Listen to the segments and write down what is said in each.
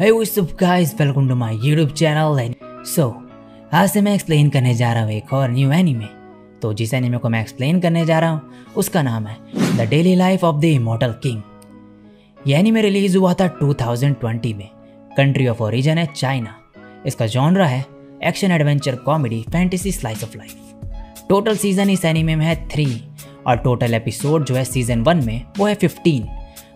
Hey what's up guys, welcome to my YouTube channel and so आज से मैं explain करने जा रहा हूँ एक और न्यू एनीमे। तो जिस एनीमे को मैं एक्सप्लेन करने जा रहा हूँ उसका नाम है the daily life of the immortal king. ये एनीमे रिलीज हुआ था 2020 में। कंट्री ऑफ ओरिजिन है चाइना। इसका जॉनरा है action adventure comedy fantasy slice of life. Total season इस एनीमे में है 3 और टोटल एपिसोड जो है सीजन 1 में वो है 15।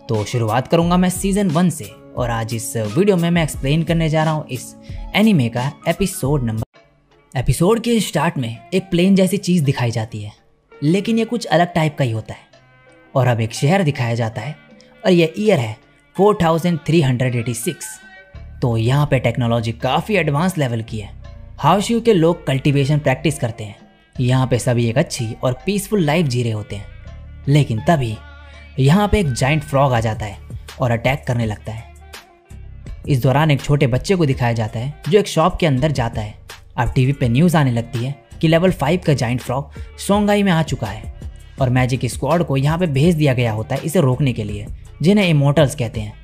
तो शुरुआत करूंगा मैं सीजन 1 से और आज इस वीडियो में मैं एक्सप्लेन करने जा रहा हूँ इस एनीमे का एपिसोड नंबर। एपिसोड के स्टार्ट में एक प्लेन जैसी चीज़ दिखाई जाती है, लेकिन ये कुछ अलग टाइप का ही होता है। और अब एक शहर दिखाया जाता है और ये ईयर है 4386। तो यहाँ पे टेक्नोलॉजी काफ़ी एडवांस लेवल की है। हाउशियो के लोग कल्टीवेशन प्रैक्टिस करते हैं। यहाँ पे सभी एक अच्छी और पीसफुल लाइफ जी रहे होते हैं, लेकिन तभी यहाँ पे एक जाइंट फ्रॉग आ जाता है और अटैक करने लगता है। इस दौरान एक छोटे बच्चे को दिखाया जाता है जो एक शॉप के अंदर जाता है। अब टीवी पे न्यूज़ आने लगती है कि लेवल 5 का जाइंट फ्रॉग सोंगाई में आ चुका है और मैजिक स्क्वाड को यहाँ पे भेज दिया गया होता है इसे रोकने के लिए, जिन्हें इमॉर्टल्स कहते हैं।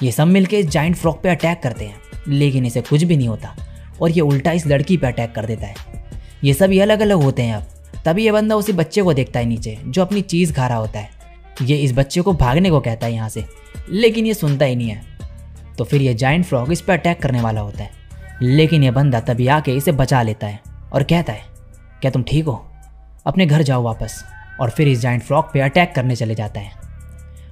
ये सब मिलकर इस जाइंट फ्रॉग पे अटैक करते हैं, लेकिन इसे कुछ भी नहीं होता और ये उल्टा इस लड़की पे अटैक कर देता है। ये सभी अलग अलग होते हैं। अब तभी ये बंदा उसी बच्चे को देखता है नीचे जो अपनी चीज़ खा रहा होता है। ये इस बच्चे को भागने को कहता है यहाँ से, लेकिन ये सुनता ही नहीं है। तो फिर ये जाइंट फ्रॉग इस पर अटैक करने वाला होता है, लेकिन ये बंदा तभी आके इसे बचा लेता है और कहता है क्या तुम ठीक हो, अपने घर जाओ वापस। और फिर इस जाइंट फ्रॉग पे अटैक करने चले जाता है।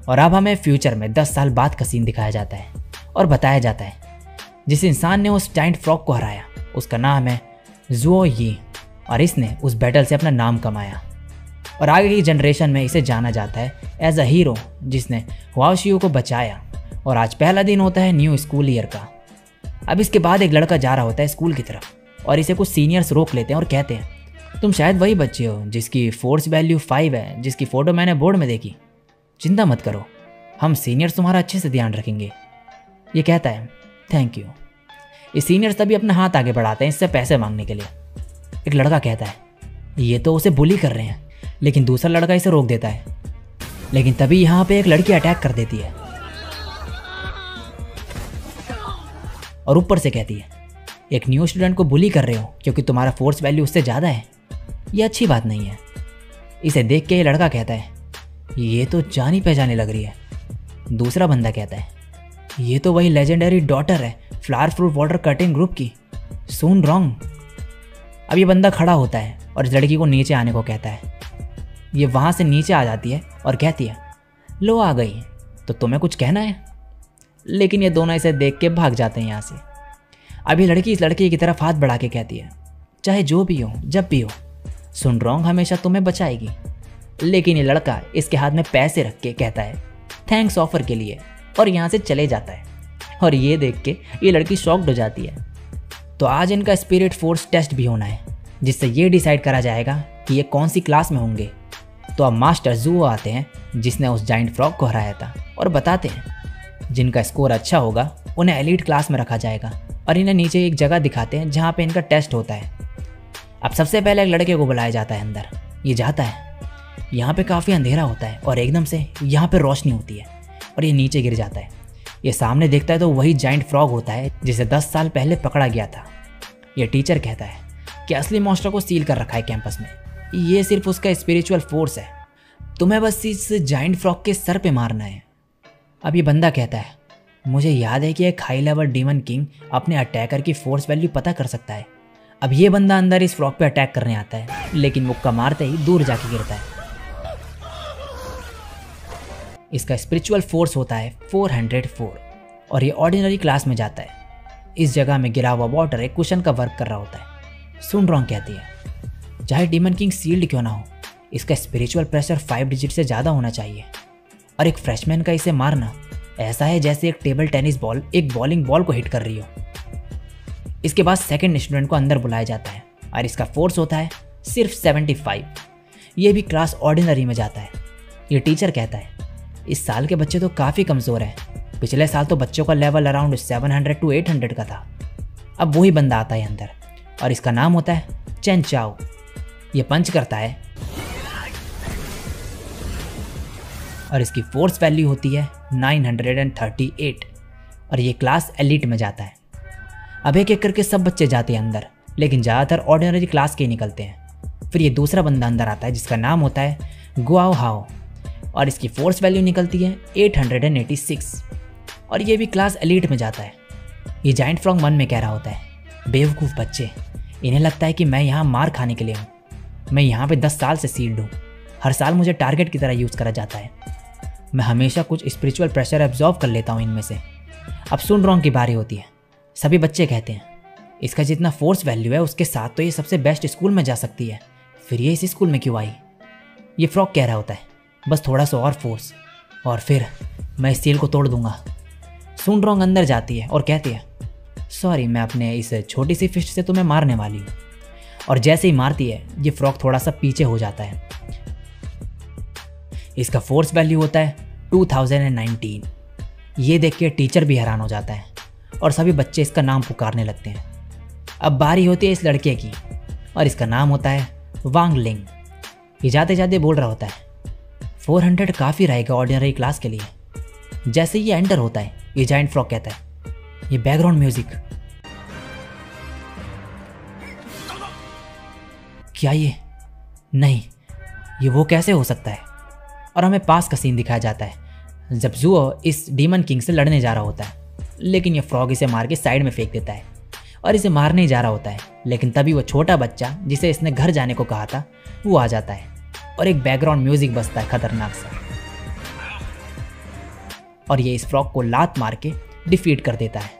और अब हमें फ्यूचर में 10 साल बाद का सीन दिखाया जाता है और बताया जाता है जिस इंसान ने उस जाइंट फ्रॉग को हराया उसका नाम है जुओ यी और इसने उस बैटल से अपना नाम कमाया। और आगे की जनरेशन में इसे जाना जाता है एज अ हीरो जिसने हाउशियो को बचाया। और आज पहला दिन होता है न्यू स्कूल ईयर का। अब इसके बाद एक लड़का जा रहा होता है स्कूल की तरफ और इसे कुछ सीनियर्स रोक लेते हैं और कहते हैं तुम शायद वही बच्चे हो जिसकी फोर्स वैल्यू 5 है, जिसकी फ़ोटो मैंने बोर्ड में देखी। चिंता मत करो, हम सीनियर्स तुम्हारा अच्छे से ध्यान रखेंगे। ये कहता है थैंक यू। ये सीनियर्स तभी अपना हाथ आगे बढ़ाते हैं इससे पैसे मांगने के लिए। एक लड़का कहता है ये तो उसे बुली कर रहे हैं, लेकिन दूसरा लड़का इसे रोक देता है। लेकिन तभी यहाँ पे एक लड़की अटैक कर देती है और ऊपर से कहती है एक न्यू स्टूडेंट को बुली कर रहे हो क्योंकि तुम्हारा फोर्स वैल्यू उससे ज़्यादा है, ये अच्छी बात नहीं है। इसे देख के ये लड़का कहता है ये तो जानी पहचानी लग रही है। दूसरा बंदा कहता है ये तो वही लेजेंडरी डॉटर है flower fruit water cutting group की, सुन रॉन्ग। अब ये बंदा खड़ा होता है और इस लड़की को नीचे आने को कहता है। ये वहाँ से नीचे आ जाती है और कहती है लो आ गई, तो तुम्हें कुछ कहना है। लेकिन ये दोनों इसे देख के भाग जाते हैं यहाँ से। अभी लड़की इस लड़के की तरफ हाथ बढ़ा के कहती है चाहे जो भी हो जब भी हो, सुन रॉन्ग हमेशा तुम्हें बचाएगी। लेकिन ये लड़का इसके हाथ में पैसे रख के कहता है थैंक्स ऑफर के लिए और यहाँ से चले जाता है। और ये देख के ये लड़की शॉक्ड हो जाती है। तो आज इनका स्पिरिट फोर्स टेस्ट भी होना है जिससे ये डिसाइड करा जाएगा कि ये कौन सी क्लास में होंगे। तो अब मास्टर जुओ आते हैं जिसने उस जाइंट फ्रॉग को हराया था और बताते हैं जिनका स्कोर अच्छा होगा उन्हें एलीट क्लास में रखा जाएगा। और इन्हें नीचे एक जगह दिखाते हैं जहाँ पे इनका टेस्ट होता है। अब सबसे पहले एक लड़के को बुलाया जाता है अंदर। ये जाता है, यहाँ पे काफ़ी अंधेरा होता है और एकदम से यहाँ पे रोशनी होती है और ये नीचे गिर जाता है। ये सामने देखता है तो वही जाइंट फ्रॉग होता है जिसे 10 साल पहले पकड़ा गया था। ये टीचर कहता है कि असली मॉन्स्टर को सील कर रखा है कैंपस में, ये सिर्फ उसका स्पिरिचुअल फोर्स है, तुम्हें बस इस जाइंट फ्रॉग के सर पे मारना है। अब ये बंदा कहता है मुझे याद है कि एक हाई लेवल डीमन किंग अपने अटैकर की फोर्स वैल्यू पता कर सकता है। अब ये बंदा अंदर इस फ्रॉग पे अटैक करने आता है, लेकिन मुक्का मारते ही दूर जाके गिरता है। इसका स्पिरिचुअल फोर्स होता है 404 और ये ऑर्डिनरी क्लास में जाता है। इस जगह में गिरा हुआ वाटर एक कुशन का वर्क कर रहा होता है। सुन रॉन्ग कहती है चाहे डीमन किंग सील्ड क्यों ना हो, इसका स्पिरिचुअल प्रेशर 5 डिजिट से ज़्यादा होना चाहिए। और एक फ्रेशमैन का इसे मारना ऐसा है जैसे एक टेबल टेनिस बॉल एक बॉलिंग बॉल को हिट कर रही हो। इसके बाद सेकंड स्टूडेंट को अंदर बुलाया जाता है और इसका फोर्स होता है सिर्फ 75। ये भी क्लास ऑर्डिनरी में जाता है। ये टीचर कहता है इस साल के बच्चे तो काफ़ी कमज़ोर हैं, पिछले साल तो बच्चों का लेवल अराउंड 700 to 800 का था। अब वही बंदा आता है अंदर और इसका नाम होता है चेन चाओ। ये पंच करता है और इसकी फोर्स वैल्यू होती है 938 और ये क्लास एलिट में जाता है। अब एक एक करके सब बच्चे जाते हैं अंदर, लेकिन ज़्यादातर ऑर्डिनरी क्लास के ही निकलते हैं। फिर ये दूसरा बंदा अंदर आता है जिसका नाम होता है गुआओ हाओ, और इसकी फोर्स वैल्यू निकलती है 886, और ये भी क्लास एलिट में जाता है। ये जाइंट फ्रॉग मन में कह रहा होता है, बेवकूफ़ बच्चे, इन्हें लगता है कि मैं यहाँ मार खाने के लिए हूँ। मैं यहाँ पे 10 साल से सील्ड हूँ, हर साल मुझे टारगेट की तरह यूज़ करा जाता है। मैं हमेशा कुछ स्पिरिचुअल प्रेशर एब्जॉर्व कर लेता हूँ इनमें से। अब सुन रॉन्ग की बारी होती है। सभी बच्चे कहते हैं इसका जितना फोर्स वैल्यू है उसके साथ तो ये सबसे बेस्ट स्कूल में जा सकती है, फिर ये इस स्कूल में क्यों आई। ये फ्रॉग कह रहा होता है, बस थोड़ा सा और फोर्स और फिर मैं इस सील को तोड़ दूंगा। सुन रॉन्ग अंदर जाती है और कहती है, सॉरी, मैं अपने इस छोटी सी फिस्ट से तुम्हें मारने वाली हूँ। और जैसे ही मारती है ये फ्रॉग थोड़ा सा पीछे हो जाता है। इसका फोर्स वैल्यू होता है 2019। ये देख के टीचर भी हैरान हो जाता है और सभी बच्चे इसका नाम पुकारने लगते हैं। अब बारी होती है इस लड़के की और इसका नाम होता है वांग लिंग। ये जाते जाते बोल रहा होता है, 400 काफ़ी रहेगा ऑर्डिनरी क्लास के लिए। जैसे ये एंटर होता है ये जाइंट फ्रॉग कहता है, ये बैकग्राउंड म्यूजिक, क्या ये? नहीं, ये वो कैसे हो सकता है? और हमें पास का सीन दिखाया जाता है जब जुओ इस डीमन किंग से लड़ने जा रहा होता है, लेकिन ये फ्रॉग इसे मार के साइड में फेंक देता है और इसे मारने ही जा रहा होता है। लेकिन तभी वो छोटा बच्चा जिसे इसने घर जाने को कहा था वो आ जाता है और एक बैकग्राउंड म्यूजिक बजता है खतरनाक सा, और ये इस फ्रॉग को लात मार के डिफीट कर देता है।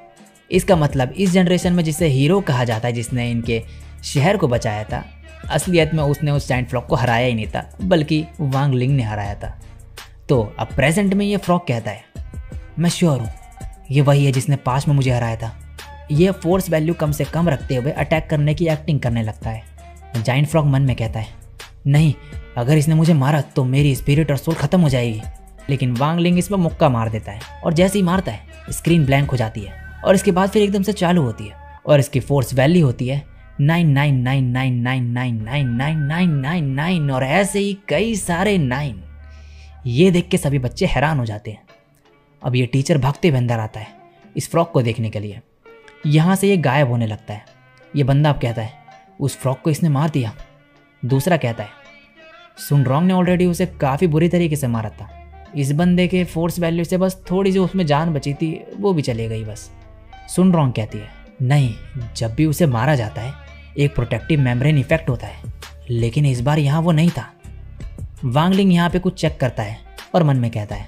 इसका मतलब इस जनरेशन में जिसे हीरो कहा जाता है, जिसने इनके शहर को बचाया था, असलियत में उसने उस जाइंट फ्रॉग को हराया ही नहीं था, बल्कि वांग लिंग ने हराया था। तो अब प्रेजेंट में ये फ्रॉग कहता है, मैं श्योर हूँ ये वही है जिसने पास्ट में मुझे हराया था। ये फोर्स वैल्यू कम से कम रखते हुए अटैक करने की एक्टिंग करने लगता है। जाइंट फ्रॉग मन में कहता है, नहीं, अगर इसने मुझे मारा तो मेरी स्पिरिट और सोल खत्म हो जाएगी। लेकिन वांग लिंग इस पर मुक्का मार देता है और जैसे ही मारता है स्क्रीन ब्लैंक हो जाती है और इसके बाद फिर एकदम से चालू होती है और इसकी फोर्स वैल्यू होती है 9999999999 और ऐसे ही कई सारे 9। ये देख के सभी बच्चे हैरान हो जाते हैं। अब ये टीचर भागते हुए अंदर आता है इस फ्रॉग को देखने के लिए। यहाँ से ये गायब होने लगता है। ये बंदा अब कहता है, उस फ्रॉग को इसने मार दिया। दूसरा कहता है, सुन रॉन्ग ने ऑलरेडी उसे काफ़ी बुरी तरीके से मारा था, इस बंदे के फोर्स वैल्यू से बस थोड़ी सी उसमें जान बची थी, वो भी चली गई बस। सुन रॉन्ग कहती है, नहीं, जब भी उसे मारा जाता है एक प्रोटेक्टिव मेम्ब्रेन इफेक्ट होता है, लेकिन इस बार यहाँ वो नहीं था। वांग लिंग यहाँ पे कुछ चेक करता है और मन में कहता है,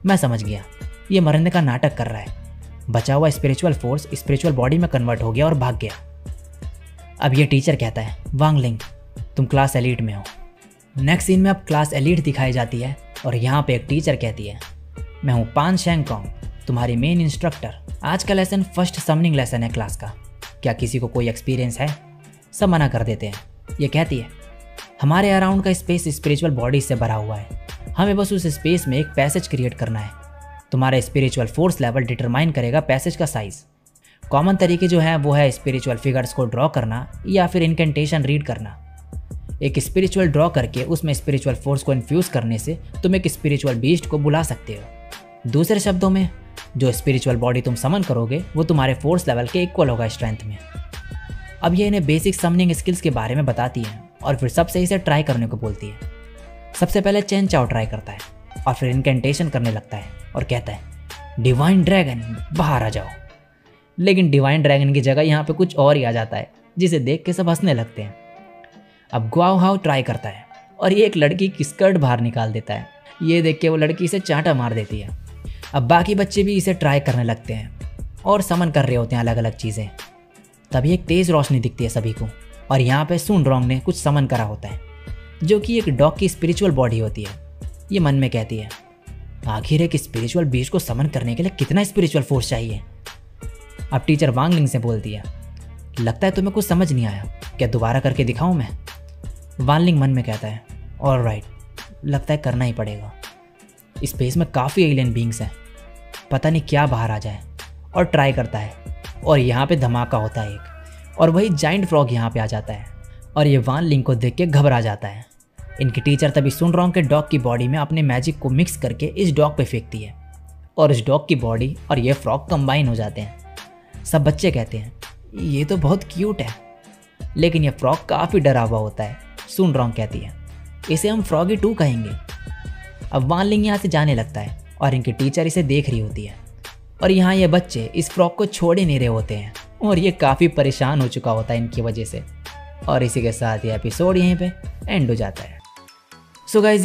मैं समझ गया, ये मरने का नाटक कर रहा है। बचा हुआ स्पिरिचुअल फोर्स स्पिरिचुअल बॉडी में कन्वर्ट हो गया और भाग गया। अब ये टीचर कहता है, वांग लिंग, तुम क्लास एलीट में हो। नेक्स्ट सीन में अब क्लास एलीट दिखाई जाती है और यहाँ पे एक टीचर कहती है, मैं हूँ पान शेंग कॉन्ग, तुम्हारी मेन इंस्ट्रक्टर। आज का लेसन फर्स्ट समनिंग लेसन है क्लास का, क्या किसी को कोई एक्सपीरियंस है? सब मना कर देते हैं। ये कहती है, हमारे अराउंड का स्पेस स्पिरिचुअल बॉडी से भरा हुआ है, हमें बस उस स्पेस में एक पैसेज क्रिएट करना है। तुम्हारा स्पिरिचुअल फोर्स लेवल डिटरमाइन करेगा पैसेज का साइज। कॉमन तरीके जो है वो है स्पिरिचुअल फिगर्स को ड्रॉ करना या फिर इनकेंटेशन रीड करना। एक स्पिरिचुअल ड्रॉ करके उसमें स्पिरिचुअल फोर्स को इन्फ्यूज करने से तुम एक स्पिरिचुअल बीस्ट को बुला सकते हो। दूसरे शब्दों में, जो स्पिरिचुअल बॉडी तुम समन करोगे वो तुम्हारे फोर्स लेवल के इक्वल होगा स्ट्रेंथ में। अब ये इन्हें बेसिक समनिंग स्किल्स के बारे में बताती है और फिर सबसे इसे ट्राई करने को बोलती है। सबसे पहले चेन चाओ ट्राई करता है और फिर इनकेंटेशन करने लगता है और कहता है, डिवाइन ड्रैगन बाहर आ जाओ। लेकिन डिवाइन ड्रैगन की जगह यहाँ पे कुछ और ही आ जाता है, जिसे देख के सब हंसने लगते हैं। अब गुआओ हाओ ट्राई करता है और ये एक लड़की की स्कर्ट बाहर निकाल देता है। ये देख के वो लड़की इसे चांटा मार देती है। अब बाकी बच्चे भी इसे ट्राई करने लगते हैं और समन कर रहे होते हैं अलग अलग चीज़ें। तभी एक तेज़ रोशनी दिखती है सभी को और यहाँ पे सुन रॉन्ग ने कुछ समन करा होता है, जो कि एक डॉग की स्पिरिचुअल बॉडी होती है। ये मन में कहती है, आखिर एक स्पिरिचुअल बीस्ट को समन करने के लिए कितना स्पिरिचुअल फोर्स चाहिए। अब टीचर वांग लिंग से बोलती है, लगता है तुम्हें कुछ समझ नहीं आया, क्या दोबारा करके दिखाऊं मैं? वांग लिंग मन में कहता है, ऑलराइट, लगता है करना ही पड़ेगा। स्पेस में काफ़ी एलियन बींग्स हैं, पता नहीं क्या बाहर आ जाए। और ट्राई करता है और यहाँ पे धमाका होता है एक, और वही जाइंट फ्रॉग यहाँ पे आ जाता है और ये वान लिंग को देख के घबरा जाता है। इनकी टीचर तभी सुन रॉन्ग के डॉग की बॉडी में अपने मैजिक को मिक्स करके इस डॉग पे फेंकती है और उस डॉग की बॉडी और ये फ्रॉग कंबाइन हो जाते हैं। सब बच्चे कहते हैं ये तो बहुत क्यूट है, लेकिन ये फ्रॉग काफ़ी डरावा होता है। सुन रॉन्ग कहती है इसे हम फ्रॉगी 2 कहेंगे। अब वान लिंग यहाँ से जाने लगता है और इनकी टीचर इसे देख रही होती है और यहाँ ये बच्चे इस फ्रॉग को छोड़ ही नहीं रहे होते हैं और ये काफ़ी परेशान हो चुका होता है इनकी वजह से। और इसी के साथ ये एपिसोड यहीं पे एंड हो जाता है। So guys